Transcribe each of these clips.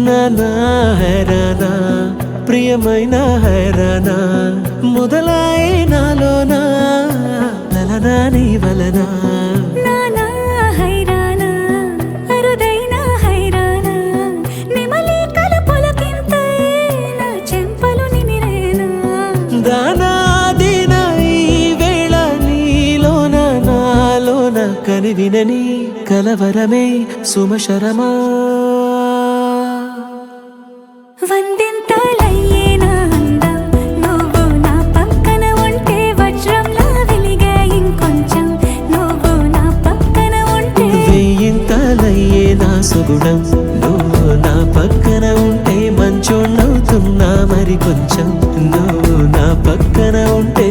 నానా హైరానా ప్రియమైన హైరానా మొదలై నాలోనా లలనా నీ వలనా నానా హైరానా అరుదైన హైరానా నిమలి కలుపులకింతై నా చెంపలు నిమిరేనా దానాదిన ఈ వేళ నీలోన నాలోన కనివినని కలవరమే సుమశరమా వందింతలయ్యేనా అందం నువ్వు నా పక్కన ఉంటే వజ్రంలా వెలిగే ఇంకొంచెం నువ్వు నా పక్కన ఉంటే వెయ్యింతలయ్యే నా సుగుణం నువ్వు నా పక్కన ఉంటే మంచోణ్ణవుతున్నా మరి కొంచెం నువ్వు నా పక్కన ఉంటే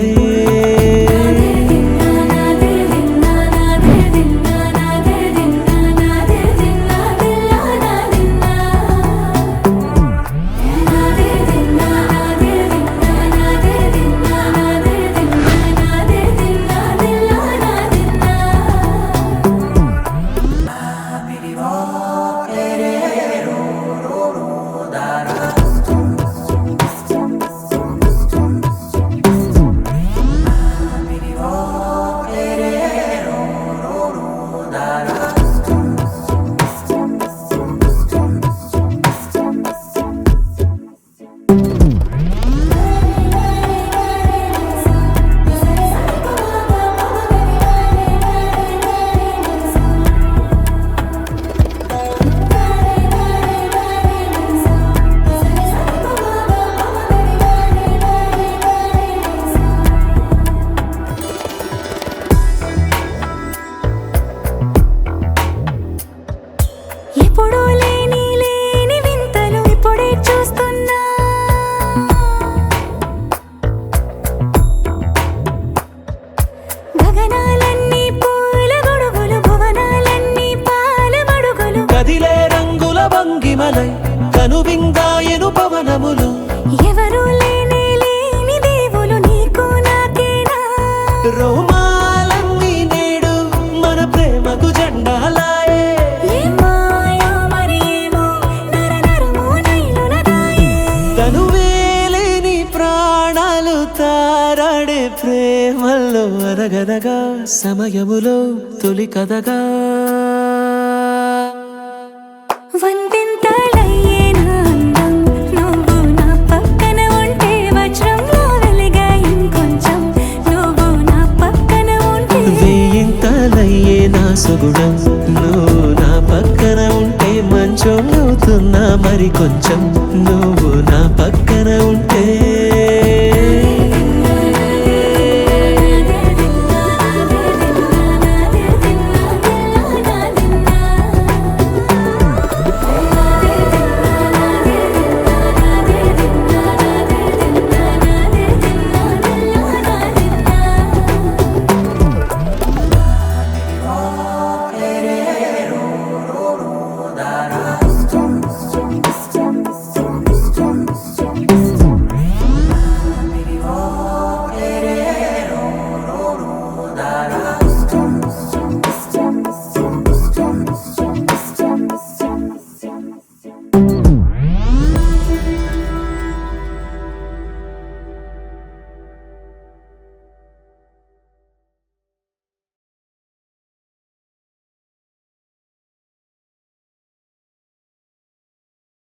ఎప్పుడూ లేని వింతలు ఇప్పుడే చూస్తున్నా గగనాలన్నీ పూల గొడుగులు భువనాలన్నీ పాల మడుగులు కదిలే రంగుల భంగిమలై కనువిందాయను పవనములు ఎవరూ లేని దేవులు నీకు నాకేనా రోమాలన్నీ నేడు మన ప్రేమకు జెండాలాయే తనువేలేని ప్రాణాలు తారాడే ప్రేమల్లో అరగదగా సమయములో తొలి కథగా వందింతలయ్యేనా అందం నువ్వు నా పక్కన ఉంటే వజ్రంలో వెలిగే ఇంకొంచెం నువ్వు నా పక్కన ఉంటే వెయ్యింతలయ్యే నా సుగుణం నువ్వు నా పక్కన ఉంటే మంచోణ్ణవుతున్నా మరి కొంచెం నువ్వు